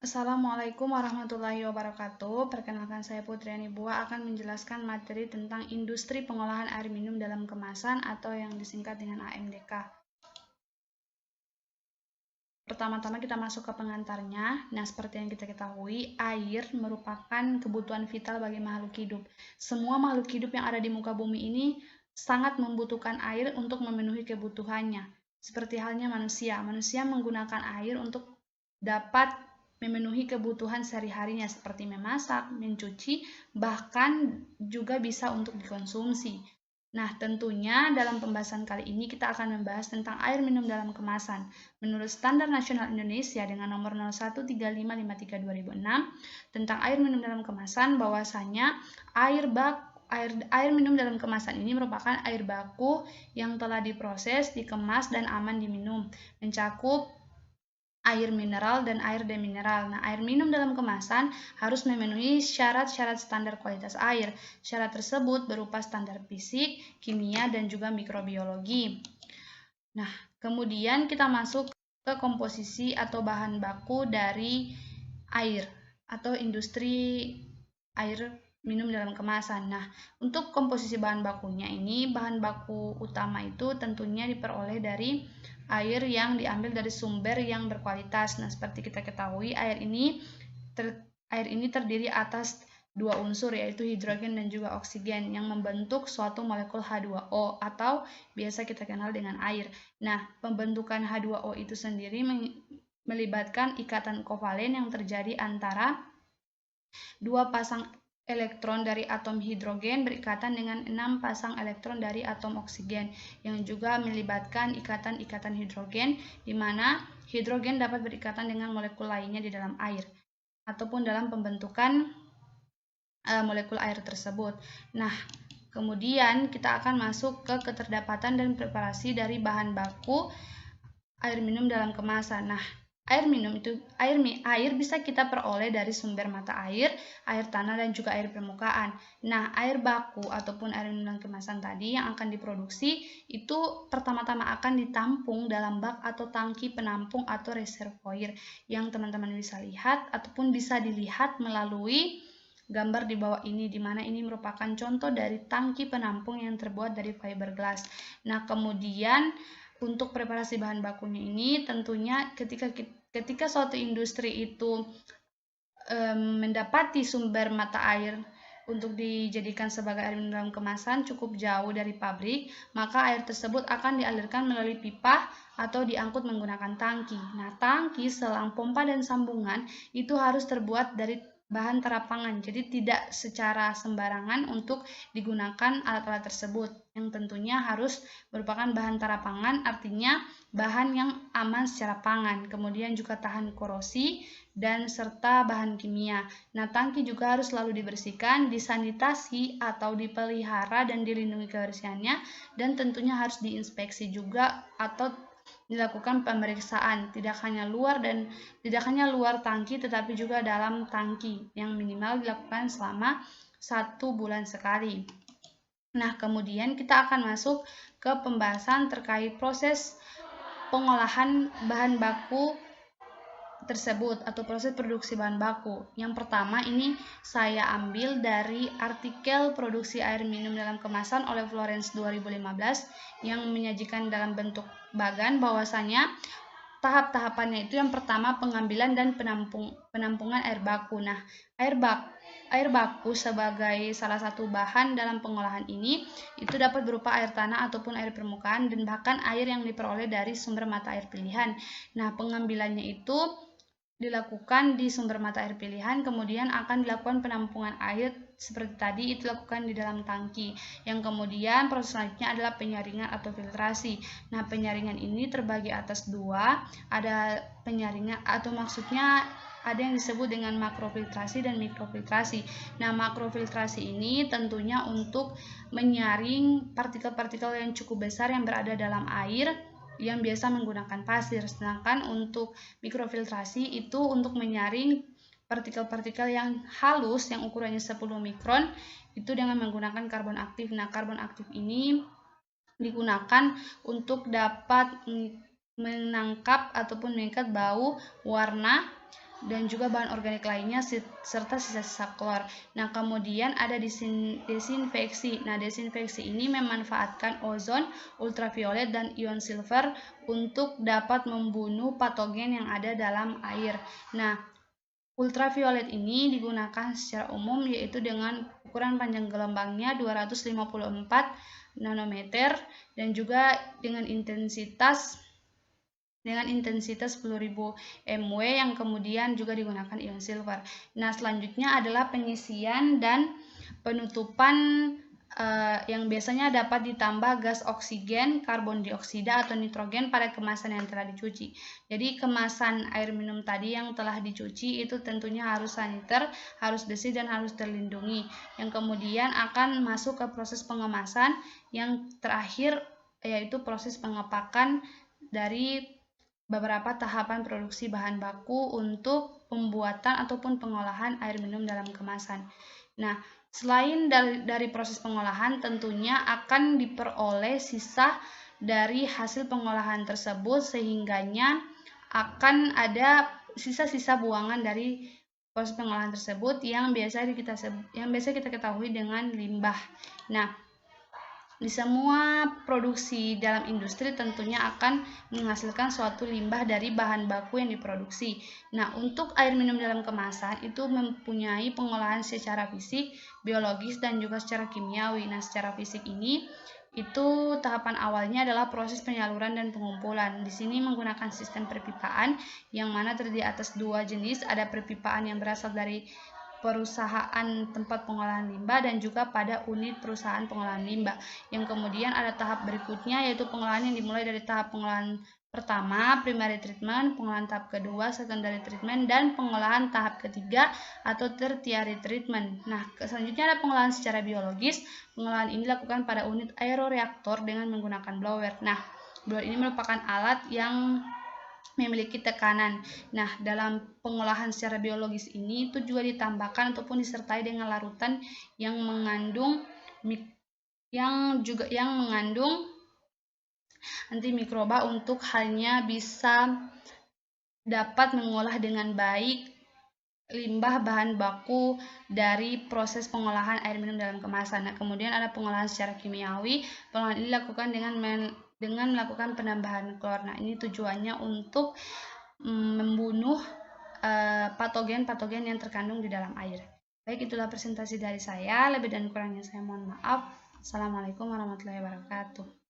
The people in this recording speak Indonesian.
Assalamualaikum warahmatullahi wabarakatuh. Perkenalkan, saya Putriani Bua akan menjelaskan materi tentang industri pengolahan air minum dalam kemasan atau yang disingkat dengan AMDK. Pertama-tama kita masuk ke pengantarnya. Nah, seperti yang kita ketahui, air merupakan kebutuhan vital bagi makhluk hidup. Semua makhluk hidup yang ada di muka bumi ini sangat membutuhkan air untuk memenuhi kebutuhannya. Seperti halnya manusia. Manusia menggunakan air untuk dapat memenuhi kebutuhan sehari-harinya seperti memasak, mencuci, bahkan juga bisa untuk dikonsumsi. Nah, tentunya dalam pembahasan kali ini kita akan membahas tentang air minum dalam kemasan. Menurut Standar Nasional Indonesia dengan nomor 013553/2006 tentang air minum dalam kemasan, bahwasanya air minum dalam kemasan ini merupakan air baku yang telah diproses, dikemas, dan aman diminum, mencakup air mineral dan air demineral. Nah, air minum dalam kemasan harus memenuhi syarat-syarat standar kualitas air. Syarat tersebut berupa standar fisik, kimia, dan juga mikrobiologi. Nah, kemudian kita masuk ke komposisi atau bahan baku dari air atau industri air minum dalam kemasan. Nah, untuk komposisi bahan bakunya ini, bahan baku utama itu tentunya diperoleh dari air yang diambil dari sumber yang berkualitas. Nah, seperti kita ketahui, air ini terdiri atas dua unsur, yaitu hidrogen dan juga oksigen, yang membentuk suatu molekul H2O atau biasa kita kenal dengan air. Nah, pembentukan H2O itu sendiri melibatkan ikatan kovalen yang terjadi antara dua pasang elektron dari atom hidrogen berikatan dengan 6 pasang elektron dari atom oksigen, yang juga melibatkan ikatan-ikatan hidrogen, di mana hidrogen dapat berikatan dengan molekul lainnya di dalam air ataupun dalam pembentukan molekul air tersebut. Nah, kemudian kita akan masuk ke keterdapatan dan preparasi dari bahan baku air minum dalam kemasan. Nah, air bisa kita peroleh dari sumber mata air tanah, dan juga air permukaan. Nah, air baku ataupun air minum dalam kemasan tadi yang akan diproduksi itu pertama-tama akan ditampung dalam bak atau tangki penampung atau reservoir yang teman-teman bisa lihat ataupun bisa dilihat melalui gambar di bawah ini, di mana ini merupakan contoh dari tangki penampung yang terbuat dari fiberglass. Nah, kemudian untuk preparasi bahan bakunya ini tentunya ketika suatu industri itu mendapati sumber mata air untuk dijadikan sebagai air minum dalam kemasan cukup jauh dari pabrik, maka air tersebut akan dialirkan melalui pipa atau diangkut menggunakan tangki. Nah, tangki, selang, pompa, dan sambungan itu harus terbuat dari bahan terapangan, jadi tidak secara sembarangan untuk digunakan alat-alat tersebut, yang tentunya harus merupakan bahan terapangan, artinya bahan yang aman secara pangan, kemudian juga tahan korosi, dan serta bahan kimia. Nah, tangki juga harus selalu dibersihkan, disanitasi atau dipelihara dan dilindungi kebersihannya, dan tentunya harus diinspeksi juga atau dilakukan pemeriksaan, tidak hanya luar tangki tetapi juga dalam tangki, yang minimal dilakukan selama 1 bulan sekali. Nah, kemudian kita akan masuk ke pembahasan terkait proses pengolahan bahan baku tersebut atau proses produksi bahan baku. Yang pertama ini saya ambil dari artikel produksi air minum dalam kemasan oleh Florence 2015 yang menyajikan dalam bentuk bagan, bahwasanya tahap-tahapannya itu yang pertama pengambilan dan penampungan air baku. Nah, air baku sebagai salah satu bahan dalam pengolahan ini itu dapat berupa air tanah ataupun air permukaan, dan bahkan air yang diperoleh dari sumber mata air pilihan. Nah, pengambilannya itu dilakukan di sumber mata air pilihan, kemudian akan dilakukan penampungan air seperti tadi, itu dilakukan di dalam tangki, yang kemudian proses selanjutnya adalah penyaringan atau filtrasi. Nah, penyaringan ini terbagi atas dua, ada penyaringan atau maksudnya ada yang disebut dengan makrofiltrasi dan mikrofiltrasi. Nah, makrofiltrasi ini tentunya untuk menyaring partikel-partikel yang cukup besar yang berada dalam air yang biasa menggunakan pasir, sedangkan untuk mikrofiltrasi itu untuk menyaring partikel-partikel yang halus yang ukurannya 10 mikron itu dengan menggunakan karbon aktif. Nah, karbon aktif ini digunakan untuk dapat menangkap ataupun mengikat bau, warna, dan juga bahan organik lainnya serta sisa-sisa klor. Nah, kemudian ada desinfeksi. Nah, desinfeksi ini memanfaatkan ozon, ultraviolet, dan ion silver untuk dapat membunuh patogen yang ada dalam air. Nah, ultraviolet ini digunakan secara umum yaitu dengan ukuran panjang gelombangnya 254 nanometer dan juga dengan intensitas 10.000 mW yang kemudian juga digunakan ion silver. Nah, selanjutnya adalah pengisian dan penutupan yang biasanya dapat ditambah gas oksigen, karbon dioksida, atau nitrogen pada kemasan yang telah dicuci. Jadi kemasan air minum tadi yang telah dicuci itu tentunya harus saniter, harus bersih, dan harus terlindungi. Yang kemudian akan masuk ke proses pengemasan yang terakhir yaitu proses pengepakan dari beberapa tahapan produksi bahan baku untuk pembuatan ataupun pengolahan air minum dalam kemasan. Nah, selain dari proses pengolahan, tentunya akan diperoleh sisa dari hasil pengolahan tersebut, sehingganya akan ada sisa-sisa buangan dari proses pengolahan tersebut yang biasa kita ketahui dengan limbah. Nah, di semua produksi dalam industri tentunya akan menghasilkan suatu limbah dari bahan baku yang diproduksi. Nah, untuk air minum dalam kemasan itu mempunyai pengolahan secara fisik, biologis, dan juga secara kimiawi. Nah, secara fisik ini itu tahapan awalnya adalah proses penyaluran dan pengumpulan. Di sini menggunakan sistem perpipaan yang mana terdiri atas dua jenis, ada perpipaan yang berasal dari perusahaan tempat pengolahan limbah dan juga pada unit perusahaan pengolahan limbah. Yang kemudian ada tahap berikutnya yaitu pengolahan yang dimulai dari tahap pengolahan pertama, primary treatment, pengolahan tahap kedua, secondary treatment, dan pengolahan tahap ketiga atau tertiary treatment. Nah, selanjutnya ada pengolahan secara biologis. Pengolahan ini dilakukan pada unit aeroreaktor dengan menggunakan blower. Nah, blower ini merupakan alat yang memiliki tekanan. Nah, dalam pengolahan secara biologis ini itu juga ditambahkan ataupun disertai dengan larutan yang mengandung antimikroba untuk halnya bisa dapat mengolah dengan baik limbah bahan baku dari proses pengolahan air minum dalam kemasan. Nah, kemudian ada pengolahan secara kimiawi. Pengolahan ini dilakukan dengan melakukan penambahan klor. Nah, ini tujuannya untuk membunuh patogen-patogen yang terkandung di dalam air. Baik, itulah presentasi dari saya. Lebih dan kurangnya saya mohon maaf. Assalamualaikum warahmatullahi wabarakatuh.